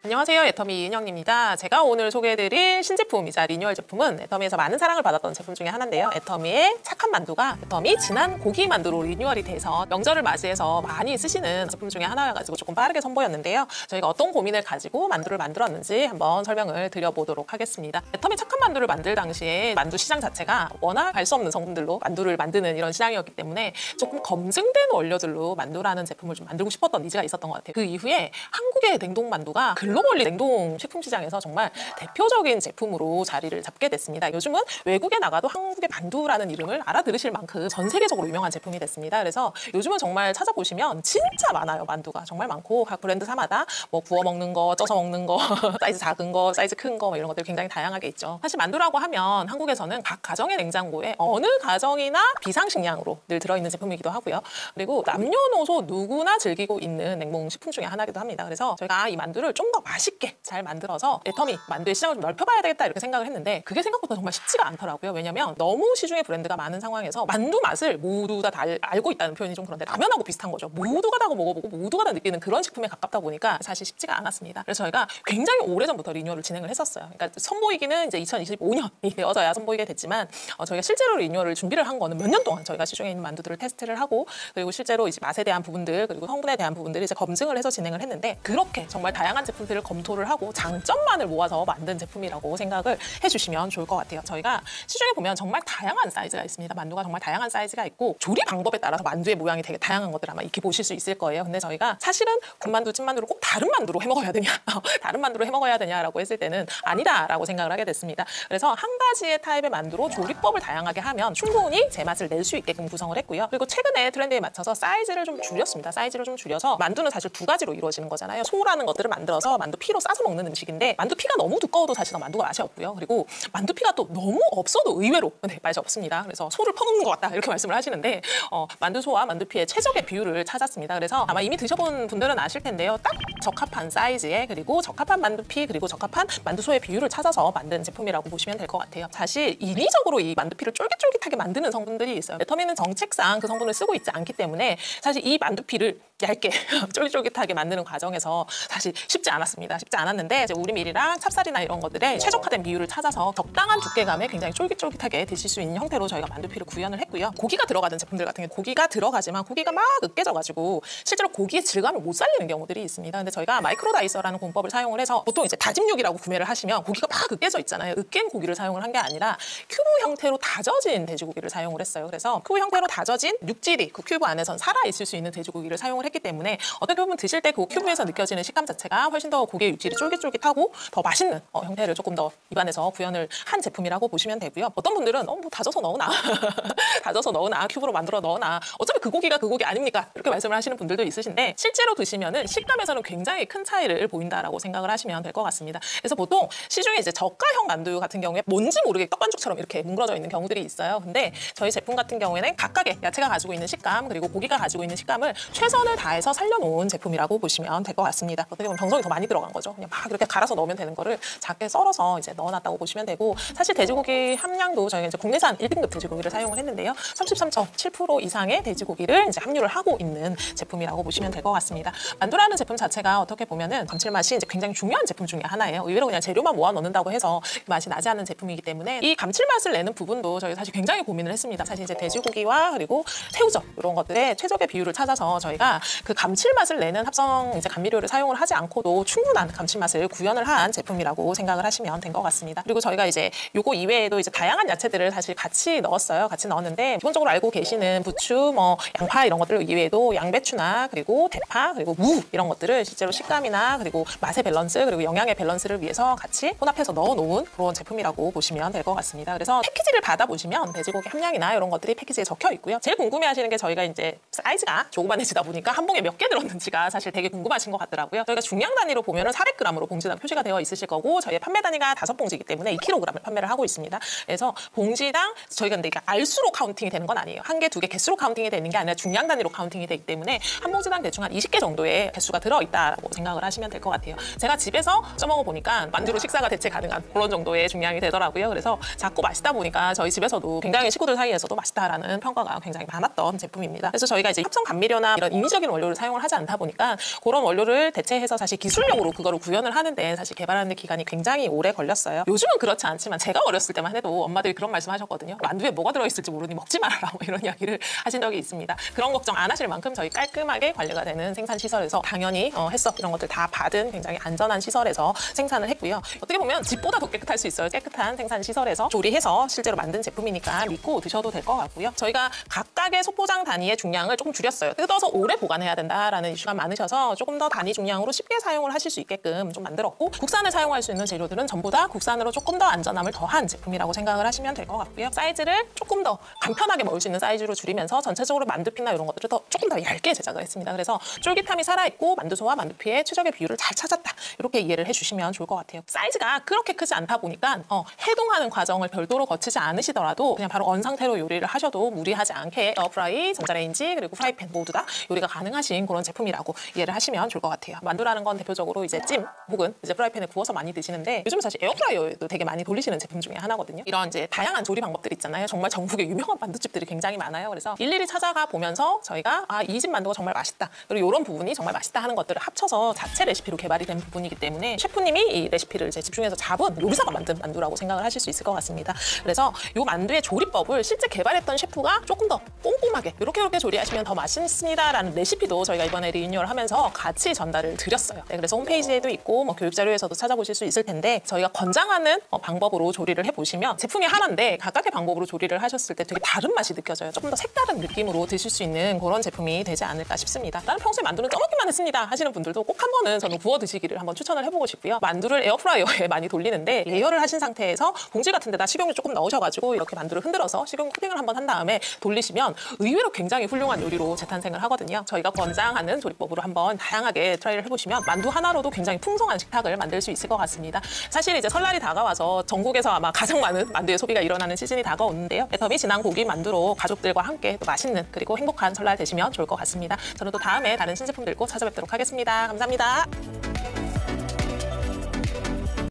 안녕하세요, 애터미 이은영입니다. 제가 오늘 소개해드릴 신제품이자 리뉴얼 제품은 애터미에서 많은 사랑을 받았던 제품 중에 하나인데요. 애터미의 착한 만두가 애터미 진한 고기 만두로 리뉴얼이 돼서 명절을 맞이해서 많이 쓰시는 제품 중에 하나여가지고 조금 빠르게 선보였는데요. 저희가 어떤 고민을 가지고 만두를 만들었는지 한번 설명을 드려보도록 하겠습니다. 애터미 착한 만두를 만들 당시에 만두 시장 자체가 워낙 알 수 없는 성분들로 만두를 만드는 이런 시장이었기 때문에 조금 검증된 원료들로 만두라는 제품을 좀 만들고 싶었던 니즈가 있었던 것 같아요. 그 이후에 한국의 냉동 만두가 글로벌리 냉동 식품 시장에서 정말 대표적인 제품으로 자리를 잡게 됐습니다. 요즘은 외국에 나가도 한국의 만두라는 이름을 알아들으실 만큼 전 세계적으로 유명한 제품이 됐습니다. 그래서 요즘은 정말 찾아보시면 진짜 많아요. 만두가 정말 많고 각 브랜드사마다 뭐 구워 먹는 거, 쪄서 먹는 거, 사이즈 작은 거, 사이즈 큰 거 이런 것들 굉장히 다양하게 있죠. 사실 만두라고 하면 한국에서는 각 가정의 냉장고에 어느 가정이나 비상식량으로 늘 들어있는 제품이기도 하고요. 그리고 남녀노소 누구나 즐기고 있는 냉동 식품 중에 하나이기도 합니다. 그래서 저희가 이 만두를 좀 더 맛있게 잘 만들어서 애터미 만두의 시장을 좀 넓혀봐야 되겠다 이렇게 생각을 했는데 그게 생각보다 정말 쉽지가 않더라고요. 왜냐면 너무 시중에 브랜드가 많은 상황에서 만두 맛을 모두 다 알고 있다는 표현이 좀 그런데 라면하고 비슷한 거죠. 모두가 다 먹어보고 모두가 다 느끼는 그런 식품에 가깝다 보니까 사실 쉽지가 않았습니다. 그래서 저희가 굉장히 오래전부터 리뉴얼을 진행을 했었어요. 그러니까 선보이기는 이제 2025년이 되어서야 선보이게 됐지만 저희가 실제로 리뉴얼을 준비를 한 거는 몇 년 동안 저희가 시중에 있는 만두들을 테스트를 하고 그리고 실제로 이제 맛에 대한 부분들 그리고 성분에 대한 부분들을 이제 검증을 해서 진행을 했는데 그렇게 정말 다양한 제품들을 검토를 하고 장점만을 모아서 만든 제품이라고 생각을 해주시면 좋을 것 같아요. 저희가 시중에 보면 정말 다양한 사이즈가 있습니다. 만두가 정말 다양한 사이즈가 있고 조리 방법에 따라서 만두의 모양이 되게 다양한 것들 아마 익히 보실 수 있을 거예요. 근데 저희가 사실은 군만두, 찐만두를 꼭 다른 만두로 해먹어야 되냐 다른 만두로 해먹어야 되냐라고 했을 때는 아니다라고 생각을 하게 됐습니다. 그래서 한 가지의 타입의 만두로 조리법을 다양하게 하면 충분히 제 맛을 낼 수 있게끔 구성을 했고요. 그리고 최근에 트렌드에 맞춰서 사이즈를 좀 줄였습니다. 사이즈를 좀 줄여서 만두는 사실 두 가지로 이루어지는 거잖아요. 소라는 것들을 만들어서 만두피로 싸서 먹는 음식인데 만두피가 너무 두꺼워도 사실은 만두가 맛이 없고요. 그리고 만두피가 또 너무 없어도 의외로 맛이 없습니다. 그래서 소를 퍼먹는 것 같다 이렇게 말씀을 하시는데 만두소와 만두피의 최적의 비율을 찾았습니다. 그래서 아마 이미 드셔본 분들은 아실 텐데요. 딱 적합한 사이즈에 그리고 적합한 만두피 그리고 적합한 만두소의 비율을 찾아서 만든 제품이라고 보시면 될 것 같아요. 사실 인위적으로 이 만두피를 쫄깃쫄깃하게 만드는 성분들이 있어요. 애터미는 정책상 그 성분을 쓰고 있지 않기 때문에 사실 이 만두피를 얇게 쫄깃쫄깃하게 만드는 과정에서 사실 쉽지 않았습니다. 쉽지 않았는데 이제 우리밀이랑 찹쌀이나 이런 것들의 최적화된 비율을 찾아서 적당한 두께감에 굉장히 쫄깃쫄깃하게 드실 수 있는 형태로 저희가 만두피를 구현을 했고요. 고기가 들어가는 제품들 같은 경우 고기가 들어가지만 고기가 막 으깨져가지고 실제로 고기의 질감을 못 살리는 경우들이 있습니다. 근데 저희가 마이크로 다이서라는 공법을 사용을 해서 보통 이제 다짐육이라고 구매를 하시면 고기가 막 으깨져 있잖아요. 으깬 고기를 사용을 한 게 아니라 큐브 형태로 다져진 돼지고기를 사용을 했어요. 그래서 큐브 형태로 다져진 육질이 그 큐브 안에선 살아있을 수 있는 돼지고기를 사용을 했기 때문에 어떻게 보면 드실 때 그 큐브에서 느껴지는 식감 자체가 훨씬 더 고기의 육질이 쫄깃쫄깃하고 더 맛있는 형태를 조금 더 입안에서 구현을 한 제품이라고 보시면 되고요. 어떤 분들은 뭐 다져서 넣으나 다져서 넣으나 큐브로 만들어 넣으나 어차피 그 고기가 그 고기 아닙니까? 이렇게 말씀을 하시는 분들도 있으신데 실제로 드시면은 식감에서는 굉장히 큰 차이를 보인다라고 생각을 하시면 될 것 같습니다. 그래서 보통 시중에 이제 저가형 만두 같은 경우에 뭔지 모르게 떡반죽처럼 이렇게 뭉그러져 있는 경우들이 있어요. 근데 저희 제품 같은 경우에는 각각의 야채가 가지고 있는 식감 그리고 고기가 가지고 있는 식감을 최선을 다해서 살려놓은 제품이라고 보시면 될 것 같습니다. 어떻게 보면 정성이 더 많이 들어간 거죠. 그냥 막 이렇게 갈아서 넣으면 되는 거를 작게 썰어서 이제 넣어놨다고 보시면 되고 사실 돼지고기 함량도 저희가 이제 국내산 1등급 돼지고기를 사용을 했는데요. 33.7% 이상의 돼지고기를 이제 함유를 하고 있는 제품이라고 보시면 될 것 같습니다. 만두라는 제품 자체가 어떻게 보면은 감칠맛이 이제 굉장히 중요한 제품 중에 하나예요. 의외로 그냥 재료만 모아 넣는다고 해서 맛이 나지 않는 제품이기 때문에 이 감칠맛을 내는 부분도 저희 사실 굉장히 고민을 했습니다. 사실 이제 돼지고기와 그리고 새우젓 이런 것들의 최적의 비율을 찾아서 저희가 그 감칠맛을 내는 합성 이제 감미료를 사용을 하지 않고도 충분한 감칠맛을 구현을 한 제품이라고 생각을 하시면 된 것 같습니다. 그리고 저희가 이제 요거 이외에도 이제 다양한 야채들을 사실 같이 넣었어요. 같이 넣었는데 기본적으로 알고 계시는 부추, 뭐 양파 이런 것들 이외에도 양배추나 그리고 대파 그리고 무 이런 것들을 실제로 식감이나 그리고 맛의 밸런스 그리고 영양의 밸런스를 위해서 같이 혼합해서 넣어놓은 그런 제품이라고 보시면 될 것 같습니다. 그래서 패키지를 받아보시면 돼지고기 함량이나 이런 것들이 패키지에 적혀 있고요. 제일 궁금해하시는 게 저희가 이제 사이즈가 조그만해지다 보니까 한 봉에 몇 개 들었는지가 사실 되게 궁금하신 것 같더라고요. 저희가 중량 단위로 보면은 400g으로 봉지당 표시가 되어 있으실 거고 저희의 판매 단위가 5봉지이기 때문에 2kg을 판매를 하고 있습니다. 그래서 봉지당 저희가 근데 이게 알수로 카운팅이 되는 건 아니에요. 한 개, 두 개 개수로 카운팅이 되는 게 아니라 중량 단위로 카운팅이 되기 때문에 한 봉지당 대충 한 20개 정도의 개수가 들어있다라고 생각을 하시면 될 것 같아요. 제가 집에서 쪄먹어 보니까 만두로 식사가 대체 가능한 그런 정도의 중량이 되더라고요. 그래서 작고 맛있다 보니까 저희 집에서도 굉장히 식구들 사이에서도 맛있다라는 평가가 굉장히 많았던 제품입니다. 그래서 저희가 이제 합성 감미료나 이런 인위적인 원료를 사용을 하지 않다 보니까 그런 원료를 대체해서 사실 기술력 전문적으로 그거를 구현을 하는데 사실 개발하는 데 기간이 굉장히 오래 걸렸어요. 요즘은 그렇지 않지만 제가 어렸을 때만 해도 엄마들이 그런 말씀 하셨거든요. 만두에 뭐가 들어있을지 모르니 먹지 말아라 뭐 이런 이야기를 하신 적이 있습니다. 그런 걱정 안 하실 만큼 저희 깔끔하게 관리가 되는 생산시설에서 당연히 햇섭 이런 것들 다 받은 굉장히 안전한 시설에서 생산을 했고요. 어떻게 보면 집보다 더 깨끗할 수 있어요. 깨끗한 생산시설에서 조리해서 실제로 만든 제품이니까 믿고 드셔도 될 것 같고요. 저희가 각각의 소포장 단위의 중량을 조금 줄였어요. 뜯어서 오래 보관해야 된다라는 이슈가 많으셔서 조금 더 단위 중량으로 쉽게 사용을 하실 수 있게끔 좀 만들었고, 국산을 사용할 수 있는 재료들은 전부 다 국산으로 조금 더 안전함을 더한 제품이라고 생각을 하시면 될 것 같고요. 사이즈를 조금 더 간편하게 먹을 수 있는 사이즈로 줄이면서 전체적으로 만두피나 이런 것들을 조금 더 얇게 제작을 했습니다. 그래서 쫄깃함이 살아있고 만두소와 만두피의 최적의 비율을 잘 찾았다. 이렇게 이해를 해주시면 좋을 것 같아요. 사이즈가 그렇게 크지 않다 보니까 해동하는 과정을 별도로 거치지 않으시더라도 그냥 바로 언 상태로 요리를 하셔도 무리하지 않게 에어프라이, 전자레인지 그리고 프라이팬 모두 다 요리가 가능하신 그런 제품이라고 이해를 하시면 좋을 것 같아요. 만두라는 건 대표적으로 이제 찜 혹은 이제 프라이팬에 구워서 많이 드시는데 요즘 사실 에어프라이어에도 되게 많이 돌리시는 제품 중에 하나거든요. 이런 이제 다양한 조리 방법들 있잖아요. 정말 전국에 유명한 만두집들이 굉장히 많아요. 그래서 일일이 찾아가 보면서 저희가 이 집 만두가 정말 맛있다. 그리고 이런 부분이 정말 맛있다 하는 것들을 합쳐서 자체 레시피로 개발이 된 부분이기 때문에 셰프님이 이 레시피를 이제 집중해서 잡은 요리사가 만든 만두라고 생각을 하실 수 있을 것 같습니다. 그래서 이 만두의 조리법을 실제 개발했던 셰프가 조금 더 꼼꼼하게 이렇게 조리하시면 더 맛있습니다라는 레시피도 저희가 이번에 리뉴얼하면서 같이 전달을 드렸어요. 네, 그래서 홈페이지에도 있고 교육 자료에서도 찾아보실 수 있을 텐데 저희가 권장하는 방법으로 조리를 해보시면 제품이 하나인데 각각의 방법으로 조리를 하셨을 때 되게 다른 맛이 느껴져요. 조금 더 색다른 느낌으로 드실 수 있는 그런 제품이 되지 않을까 싶습니다. 나는 평소에 만두는 쪄먹기만 했습니다 하시는 분들도 꼭 한 번은 저는 구워 드시기를 한번 추천을 해보고 싶고요. 만두를 에어프라이어에 많이 돌리는데 예열을 하신 상태에서 봉지 같은 데다 식용유 조금 넣으셔가지고 이렇게 만두를 흔들어서 식용유 코팅을 한번 한 다음에 돌리시면 의외로 굉장히 훌륭한 요리로 재탄생을 하거든요. 저희가 권장하는 조리법으로 한번 다양하게 트라이를 해보시면 만두 하나로도 굉장히 풍성한 식탁을 만들 수 있을 것 같습니다. 사실 이제 설날이 다가와서 전국에서 아마 가장 많은 만두의 소비가 일어나는 시즌이 다가오는데요. 애터미 진한 고기 만두로 가족들과 함께 또 맛있는 그리고 행복한 설날 되시면 좋을 것 같습니다. 저는 또 다음에 다른 신제품 들고 찾아뵙도록 하겠습니다. 감사합니다.